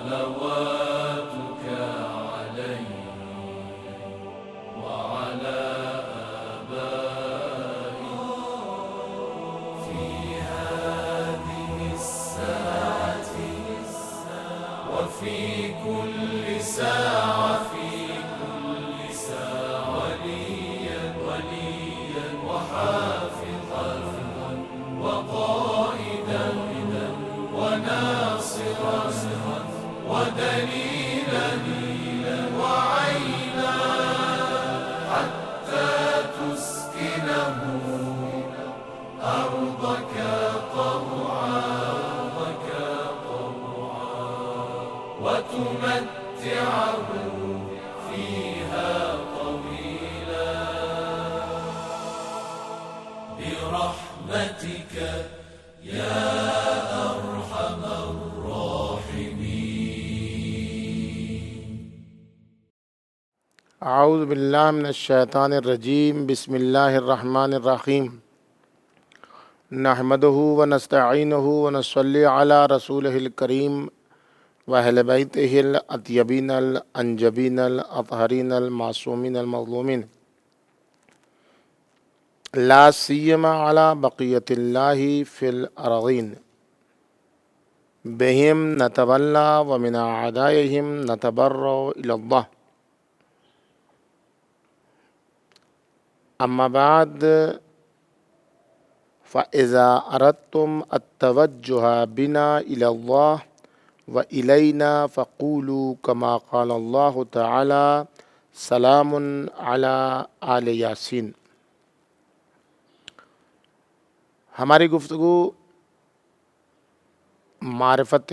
صلواتك عليه وعلى آبائه في هذه الساعة وفي كل ساعة وليا وحافظا وقائدا وناصرا ودليلا وعينا حتى تسكنه أرضك طوعا وتمتعه فيها طويلا برحمتك يا أرحم الراحمين. اعوذ باللہ من الشیطان الرجیم بسم اللہ الرحمن الرحیم نحمدہ ونستعینہ ونصلی علی رسولہ الکریم وأہل بیتہ الاطیبین الانجبین الاطہرین المعصومین المظلومین لا سیما علی بقیت اللہ فی الارضین بہم نتولی ومن اعدائہم نتبرأ الی اللہ. اما بعد فاذا اردتم التوجہ بنا الی اللہ وإلینا فقولوا كما قال اللہ تعالی سلام علی آل یاسین. ہماری گفتگو معرفت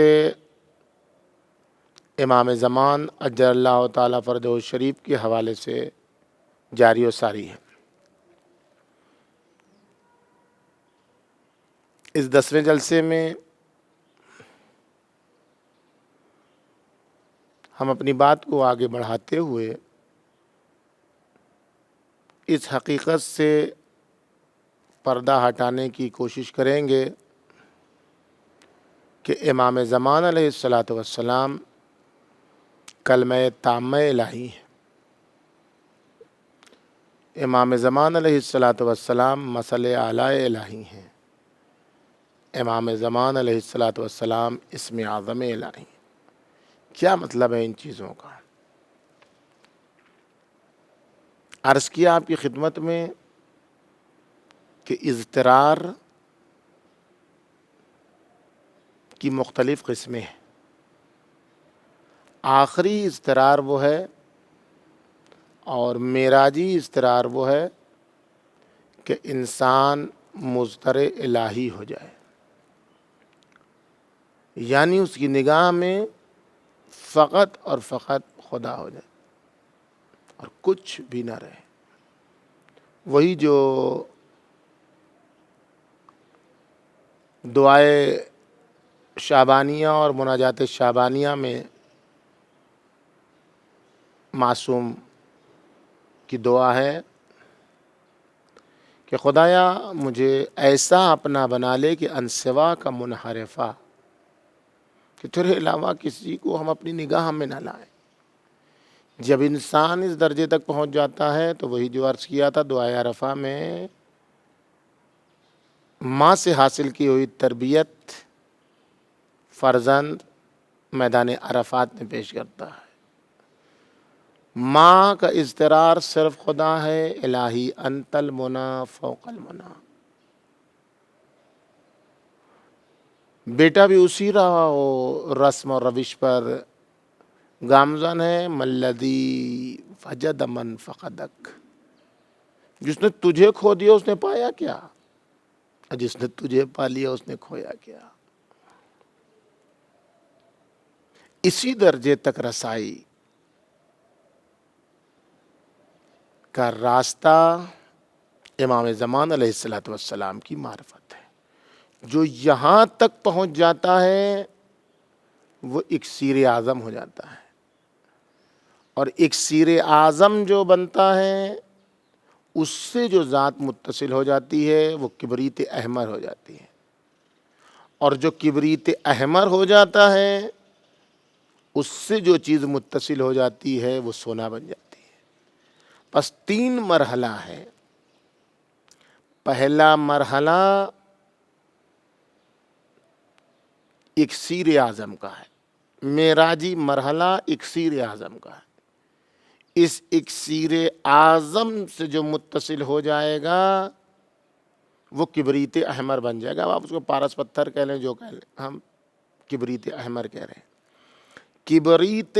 امام زمان اجل اللہ تعالی فرجہ شریف کے حوالے سے جاری و ساری ہے. اس 10ویں جلسے میں ہم اپنی بات کو آگے بڑھاتے ہوئے اس حقیقت سے پردہ ہٹانے کی کوشش کریں گے کہ امام زمان علیہ الصلاۃ والسلام کلمہ تامہ الہی ہے. امام زمان علیہ الصلاۃ والسلام مثل اعلیٰ الہی ہیں. امام زمان علیہ الصلاۃ والسلام اسم اعظم الہی. کیا مطلب ہے ان چیزوں کا؟ عرض کیا آپ کی خدمت میں کہ اضطرار کی مختلف قسمیں ہیں. آخری اضطرار وہ ہے اور معراجی اضطرار وہ ہے کہ انسان مضطر الہی ہو جائے، یعنی اس کی نگاہ میں فقط اور فقط خدا ہو جائے اور کچھ بھی نہ رہے. وہی جو دعائے شعبانیہ اور مناجات شعبانیہ میں معصوم کی دعا ہے کہ خدایا مجھے ایسا اپنا بنا لے کہ انسوا کا منحرفہ، کہ تیرے علاوہ کسی کو ہم اپنی نگاہ میں نہ لائیں. جب انسان اس درجے تک پہنچ جاتا ہے تو وہی جو عرض کیا تھا دعائے عرفہ میں، ماں سے حاصل کی ہوئی تربیت فرزند میدان عرفات میں پیش کرتا ہے. ماں کا اضطرار صرف خدا ہے، الہی انت المنی فوق المنی. بیٹا بھی اسی رہا ہو رسم و روش پر گامزن ہے، ملذی وجد من فقدک. جس نے تجھے کھو دیا اس نے پایا کیا، جس نے تجھے پا لیا اس نے کھویا کیا. اسی درجے تک رسائی کا راستہ امام زمان علیہ الصلاۃ والسلام کی معرفت ہے. جو یہاں تک پہنچ جاتا ہے وہ اکسیر اعظم ہو جاتا ہے، اور اکسیر اعظم جو بنتا ہے اس سے جو ذات متصل ہو جاتی ہے وہ کبریت احمر ہو جاتی ہے. اور جو کبریت احمر ہو جاتا ہے اس سے جو چیز متصل ہو جاتی ہے وہ سونا بن جاتی ہے۔ بس 3 مرحلہ ہے۔ پہلا مرحلہ اکسیر اعظم کا ہے، معراجی مرحلہ اکسیر اعظم کا ہے۔ اس اکسیر اعظم سے جو متصل ہو جائے گا وہ کبریت احمر بن جائے گا۔ اب آپ اس کو پارس پتھر کہہ لیں، جو کہہ لیں، ہم کبریت احمر کہہ رہے ہیں۔ کبریت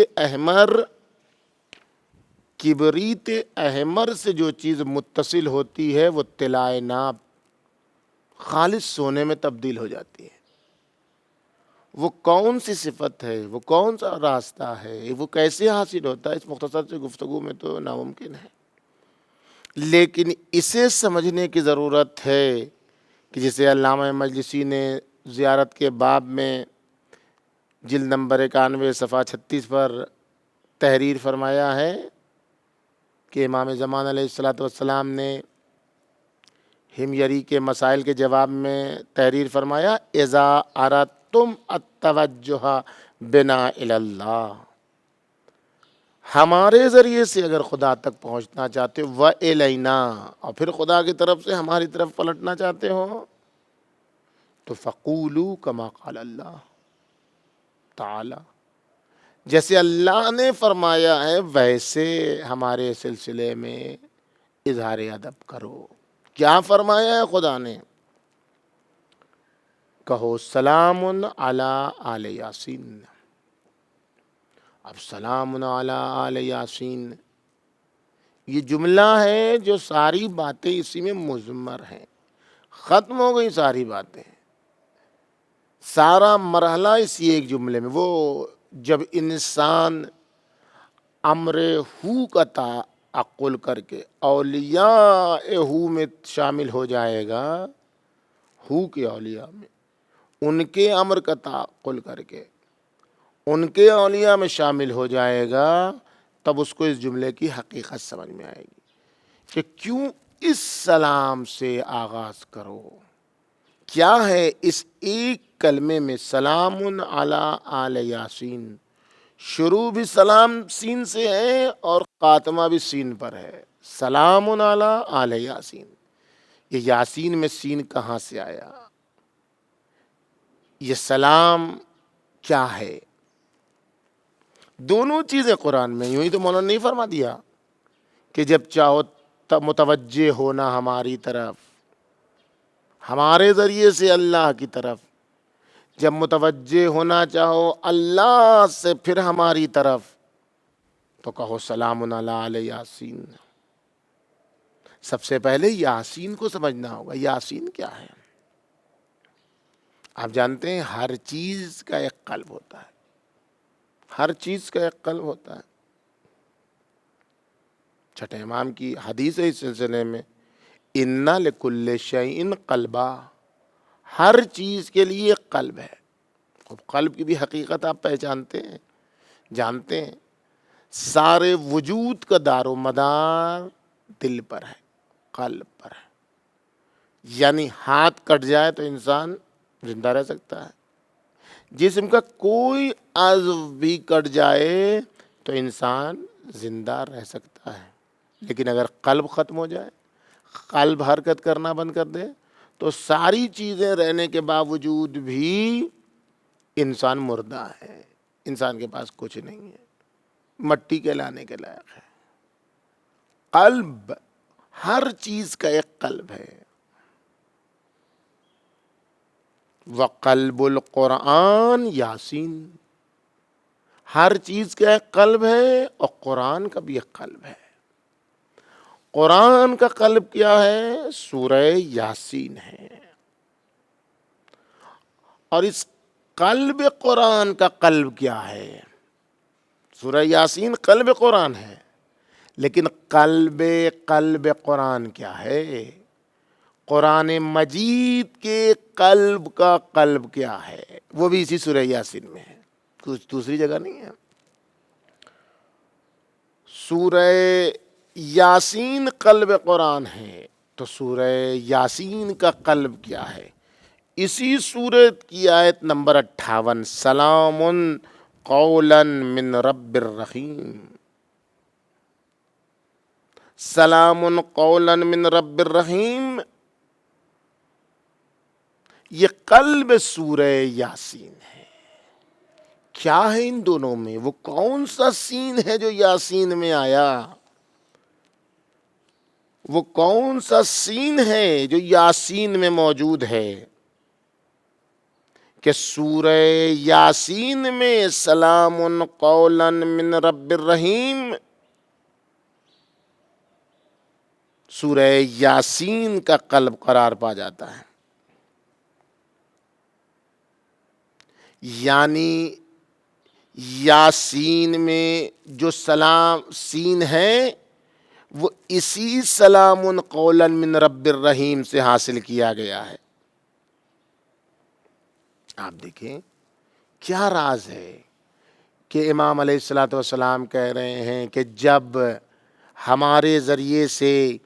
احمر سے جو چیز متصل ہوتی ہے وہ طلائے ناب خالص سونے میں تبدیل ہو جاتی ہے۔ وہ کون سی صفت ہے، وہ کون سا راستہ ہے، وہ کیسے حاصل ہوتا ہے، اس مختصر سے گفتگو میں تو ناممکن ہے، لیکن اسے سمجھنے کی ضرورت ہے کہ جسے علامہ مجلسی نے زیارت کے باب میں جلد نمبر 91 صفحہ 36 پر تحریر فرمایا ہے کہ امام زمان علیہ السلام نے ہمیری کے مسائل کے جواب میں تحریر فرمایا، اذا اردتم التوجہ بنا الی اللہ، ہمارے ذریعے سے اگر خدا تک پہنچنا چاہتے ہو، وَإِلَيْنَا، اور پھر خدا کی طرف سے ہماری طرف پلٹنا چاہتے ہو، تو فَقُولُوا كَمَا قَالَ اللَّهُ تعالی، جیسے اللہ نے فرمایا ہے ویسے ہمارے سلسلے میں اظہار ادب کرو۔ کیا فرمایا ہے خدا نے؟ کہو سلام علی آل یاسین۔ اب سلام علی آل یاسین یہ جملہ ہے جو ساری باتیں اسی میں مضمر ہیں، ختم ہو گئی ساری باتیں، سارا مرحلہ اسی ایک جملے میں۔ وہ جب انسان امر ہو کا تعقل کر کے اولیاء ہو میں شامل ہو جائے گا، ہو کے اولیاء میں، ان کے امر کا تعقل کر کے ان کے اولیاء میں شامل ہو جائے گا، تب اس کو اس جملے کی حقیقت سمجھ میں آئے گی کہ کیوں اس سلام سے آغاز کرو، کیا ہے اس ایک کلمے میں سلام علی آل یاسین، شروع بھی سلام سین سے ہے اور خاتمہ بھی سین پر ہے، سلام علی آل یاسین۔ یہ یاسین میں سین کہاں سے آیا؟ یہ سلام کیا ہے؟ دونوں چیزیں قرآن میں، یوں ہی تو مولانا نہیں فرما دیا کہ جب چاہو تب متوجہ ہونا ہماری طرف، ہمارے ذریعے سے اللہ کی طرف، جب متوجہ ہونا چاہو اللہ سے پھر ہماری طرف، تو کہو سلام علی آل یاسین۔ سب سے پہلے یاسین کو سمجھنا ہوگا۔ یاسین کیا ہے؟ آپ جانتے ہیں ہر چیز کا ایک قلب ہوتا ہے، ہر چیز کا ایک قلب ہوتا ہے۔ چھٹے امام کی حدیث ہے اس سلسلے میں، اِنَّ لِكُلِّ شَيْءٍ قَلْبًا، ہر چیز کے لیے ایک قلب ہے۔ اب قلب کی بھی حقیقت آپ پہچانتے ہیں، جانتے ہیں، سارے وجود کا دار و مدار دل پر ہے، قلب پر ہے۔ یعنی ہاتھ کٹ جائے تو انسان زندہ رہ سکتا ہے، جسم کا کوئی عضو بھی کٹ جائے تو انسان زندہ رہ سکتا ہے، لیکن اگر قلب ختم ہو جائے، قلب حرکت کرنا بند کر دے، تو ساری چیزیں رہنے کے باوجود بھی انسان مردہ ہے، انسان کے پاس کچھ نہیں ہے، مٹی کے لانے کے لائق ہے۔ قلب، ہر چیز کا ایک قلب ہے۔ وَقَلْبُ الْقُرْآنِ یاسین، ہر چیز کا ایک قلب ہے اور قرآن کا بھی ایک قلب ہے۔ قرآن کا قلب کیا ہے؟ سورہ یاسین ہے، اور اس قلب قرآن کا قلب کیا ہے؟ سورہ یاسین قلب قرآن ہے، لیکن قلب قرآن کیا ہے؟ قرآن مجید کے قلب کا قلب کیا ہے؟ وہ بھی اسی سورہ یاسین میں ہے، کچھ دوسری جگہ نہیں ہے۔ سورہ یاسین قلب قرآن ہے، تو سورہ یاسین کا قلب کیا ہے؟ اسی سورت کی آیت نمبر 58، سلام قولا من رب الرحیم، سلام قولا من رب الرحیم، یہ قلب سورہ یاسین ہے۔ کیا ہے ان دونوں میں؟ وہ کون سا سین ہے جو یاسین میں آیا؟ وہ کون سا سین ہے جو یاسین میں موجود ہے کہ سورہ یاسین میں سلام قولا من رب الرحیم، سورہ یاسین کا قلب قرار پا جاتا ہے؟ یعنی یاسین میں جو سلام سین ہے وہ اسی سلام قولا من رب الرحیم سے حاصل کیا گیا ہے۔ آپ دیکھیں کیا راز ہے کہ امام علیہ الصلوۃ والسلام کہہ رہے ہیں کہ جب ہمارے ذریعے سے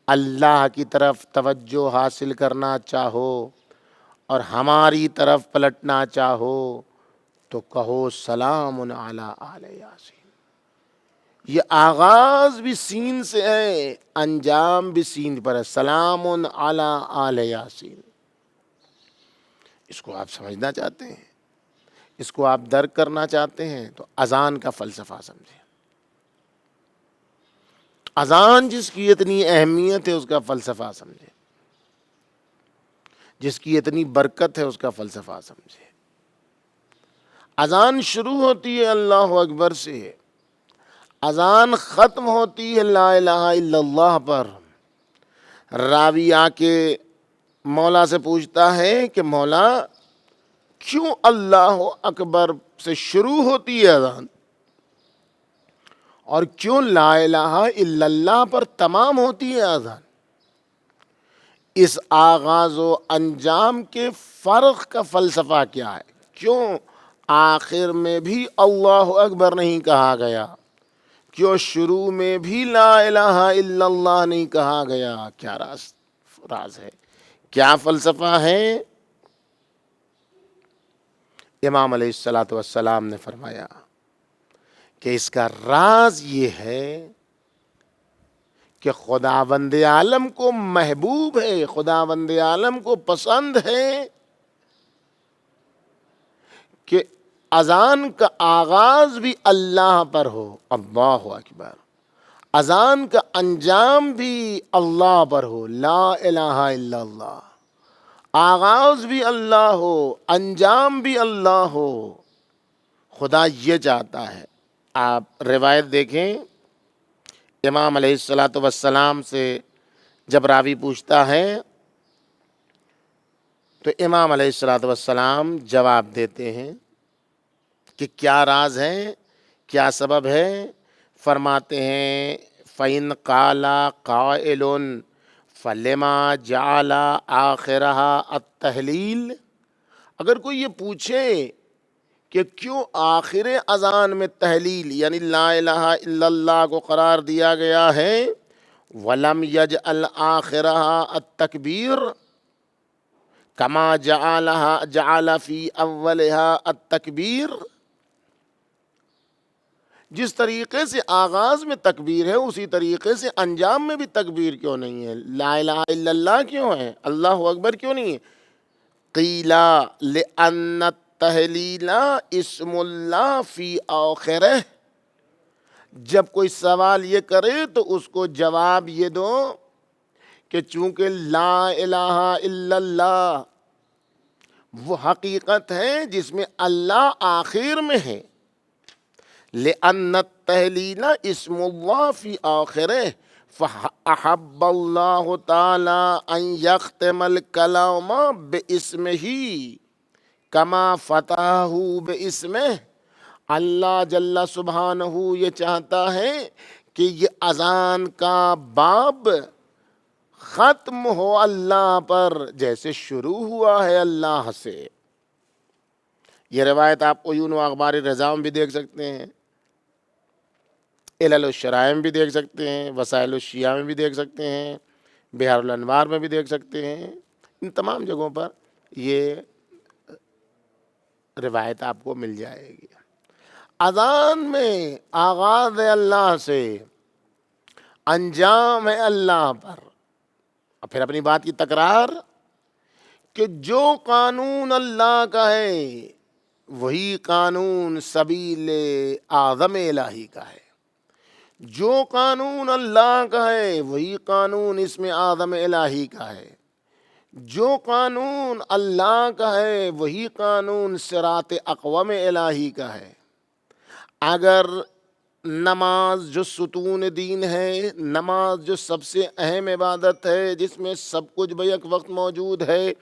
اللہ کی طرف توجہ حاصل کرنا چاہو اور ہماری طرف پلٹنا چاہو تو کہو سلام علی آل یاسین۔ یہ آغاز بھی سین سے ہے، انجام بھی سین پر ہے، سلام علی آل یاسین۔ اس کو آپ سمجھنا چاہتے ہیں، اس کو آپ درک کرنا چاہتے ہیں تو اذان کا فلسفہ سمجھیں۔ اذان جس کی اتنی اہمیت ہے اس کا فلسفہ سمجھیں، جس کی اتنی برکت ہے اس کا فلسفہ سمجھیں۔ اذان شروع ہوتی ہے اللہ اکبر سے، اذان ختم ہوتی ہے لا الہ الا اللہ پر۔ راوی آ کے مولا سے پوچھتا ہے کہ مولا کیوں اللہ اکبر سے شروع ہوتی ہے اذان اور کیوں لا الہ الا اللہ پر تمام ہوتی ہے اذان؟ اس آغاز و انجام کے فرق کا فلسفہ کیا ہے؟ کیوں آخر میں بھی اللہ اکبر نہیں کہا گیا؟ کیوں شروع میں بھی لا الہ الا اللہ نہیں کہا گیا؟ کیا راز ہے؟ کیا فلسفہ ہے؟ امام علیہ الصلوۃ والسلام نے فرمایا کہ اس کا راز یہ ہے کہ خداوند عالم کو محبوب ہے، خداوند عالم کو پسند ہے کہ اذان کا آغاز بھی اللہ پر ہو، اللہ اکبر، اذان کا انجام بھی اللہ پر ہو، لا الہ الا اللہ، آغاز بھی اللہ ہو، انجام بھی اللہ ہو۔ خدا یہ چاہتا ہے۔ آپ روایت دیکھیں، امام علیہ الصلوۃ والسلام سے جب راوی پوچھتا ہے تو امام علیہ الصلوۃ والسلام جواب دیتے ہیں کہ کیا راز ہے، کیا سبب ہے؟ فرماتے ہیں فَإِنْ قَالَ قَائِلٌ فَلِمَا جَعَلَ آخِرَهَا التَّحْلِيلَ۔ اگر کوئی یہ پوچھے کہ کیوں آخر اذان میں تحلیل یعنی لا الہ الا اللہ کو قرار دیا گیا ہے، وَلَمْ يَجْعَلْ آخِرَهَا التَّكْبِيرَ كَمَا جَعَلَ فِي أَوَّلِهَا التَّكْبِيرَ، جس طریقے سے آغاز میں تکبیر ہے اسی طریقے سے انجام میں بھی تکبیر کیوں نہیں ہے؟ لا الہ الا اللہ کیوں ہے؟ اللہ اکبر کیوں نہیں ہے؟ قیل لأن التحلیل اسم اللہ فی آخرہ۔ جب کوئی سوال یہ کرے تو اس کو جواب یہ دو کہ چونکہ لا الہ الا اللہ وہ حقیقت ہے جس میں اللہ آخر میں ہے، لأن التحلیل اسم اللہ فی آخرہ، فأحب اللہ تعالی ان یختم الکلام باسمہ کما فتحہ باسمہ۔ اللہ جل سبحانہ یہ چاہتا ہے کہ یہ اذان کا باب ختم ہو اللہ پر جیسے شروع ہوا ہے اللہ سے۔ یہ روایت آپ عیون و اخبار رضا میں بھی دیکھ سکتے ہیں، علل الشرائع میں بھی دیکھ سکتے ہیں، وسائل الشیعہ میں بھی دیکھ سکتے ہیں، بحار الانوار میں بھی دیکھ سکتے ہیں۔ ان تمام جگہوں پر یہ روایت آپ کو مل جائے گی۔ اذان میں آغاز ہے اللہ سے، انجام ہے اللہ پر. اور پھر اپنی بات کی تکرار کہ جو قانون اللہ کا ہے وہی قانون سبیل اعظم الہی کا ہے. جو قانون اللہ کا ہے وہی قانون اسم اعظم الہی کا ہے. جو قانون اللہ کا ہے وہی قانون صراط اقوم الہی کا ہے. اگر نماز جو ستون دین ہے، نماز جو سب سے اہم عبادت ہے، جس میں سب کچھ بیک وقت موجود ہے،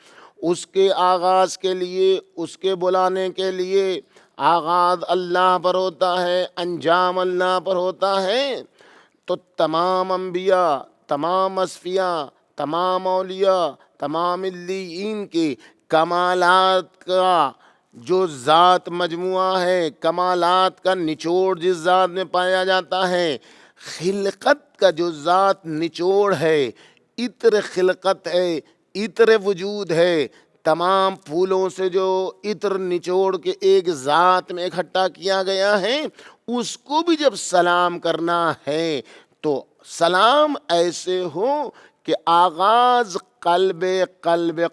اس کے آغاز کے لیے، اس کے بلانے کے لیے آغاز اللہ پر ہوتا ہے، انجام اللہ پر ہوتا ہے، تو تمام انبیاء، تمام اصفیاء، تمام اولیاء، تمام علیین کے کمالات کا جو ذات مجموعہ ہے، کمالات کا نچوڑ جس ذات میں پایا جاتا ہے، خلقت کا جو ذات نچوڑ ہے، عطر خلقت ہے، عطر وجود ہے، تمام پھولوں سے جو عطر نچوڑ کے ایک ذات میں اکٹھا کیا گیا ہے، اس کو بھی جب سلام کرنا ہے تو سلام ایسے ہو کہ آغاز قلب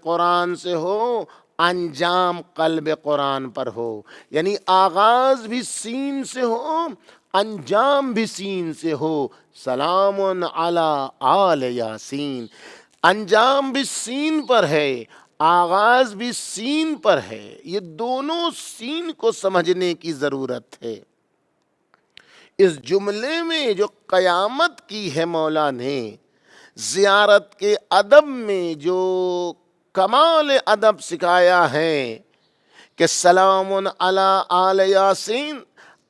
قرآن سے ہو، انجام قلب قرآن پر ہو. یعنی آغاز بھی سین سے ہو، انجام بھی سین سے ہو. سلام علی آل یاسین. انجام بھی سین پر ہے، آغاز بھی سین پر ہے. یہ دونوں سین کو سمجھنے کی ضرورت ہے. اس جملے میں جو قیامت کی ہے مولا نے، زیارت کے ادب میں جو کمال ادب سکھایا ہے کہ سلام علی آل یاسین،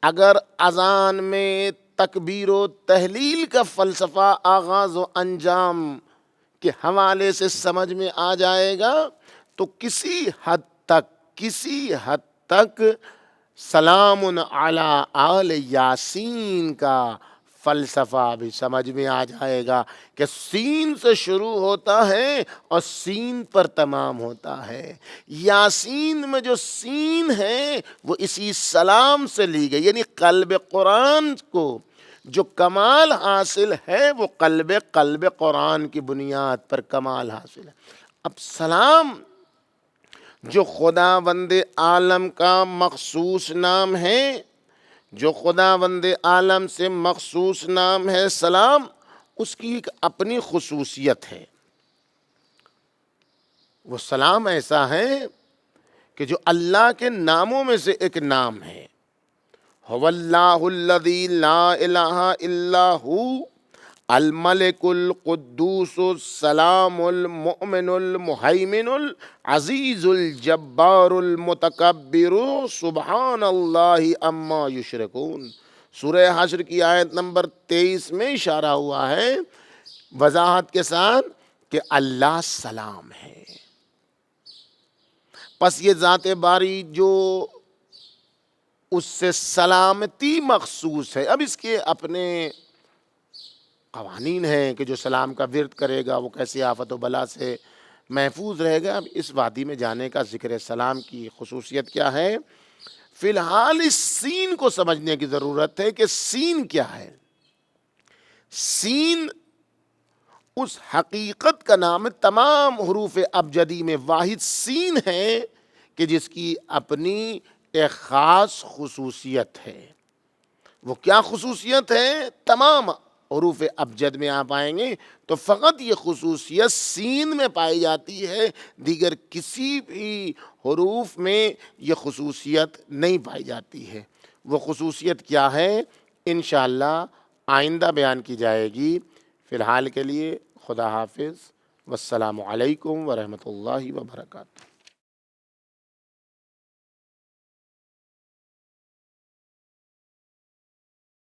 اگر اذان میں تکبیر و تحلیل کا فلسفہ آغاز و انجام کے حوالے سے سمجھ میں آ جائے گا تو کسی حد تک سلام علی آل یاسین کا فلسفہ بھی سمجھ میں آ جائے گا کہ سین سے شروع ہوتا ہے اور سین پر تمام ہوتا ہے. یاسین میں جو سین ہے وہ اسی سلام سے لی گئی. یعنی قلب قرآن کو جو کمال حاصل ہے وہ قلب قرآن کی بنیاد پر کمال حاصل ہے. اب سلام جو خداوند عالم کا مخصوص نام ہے، جو خداوند عالم سے مخصوص نام ہے سلام، اس کی ایک اپنی خصوصیت ہے. وہ سلام ایسا ہے کہ جو اللہ کے ناموں میں سے ایک نام ہے. هو اللہ الذی لا الہ الا ہو الملک القدوس السلام المؤمن المہیمن العزیز الجبار المتکبر سبحان اللہ عما یشرکون. سورہ حشر کی آیت نمبر 23 میں اشارہ ہوا ہے وضاحت کے ساتھ کہ اللہ سلام ہے. پس یہ ذات باری جو اس سے سلامتی مخصوص ہے. اب اس کے اپنے قوانین ہیں کہ جو سلام کا ورد کرے گا وہ کیسی آفت و بلا سے محفوظ رہے گا. اب اس وادی میں جانے کا ذکر سلام کی خصوصیت کیا ہے. فی الحال اس سین کو سمجھنے کی ضرورت ہے کہ سین کیا ہے. سین اس حقیقت کا نام ہے. تمام حروف ابجدی میں واحد سین ہے کہ جس کی اپنی ایک خاص خصوصیت ہے. وہ کیا خصوصیت ہے؟ تمام حروف ابجد میں آپ آئیں گے تو فقط یہ خصوصیت سین میں پائی جاتی ہے، دیگر کسی بھی حروف میں یہ خصوصیت نہیں پائی جاتی ہے. وہ خصوصیت کیا ہے انشاءاللہ آئندہ بیان کی جائے گی. فی الحال کے لیے خدا حافظ، والسلام علیکم ورحمۃ اللہ وبرکاتہ.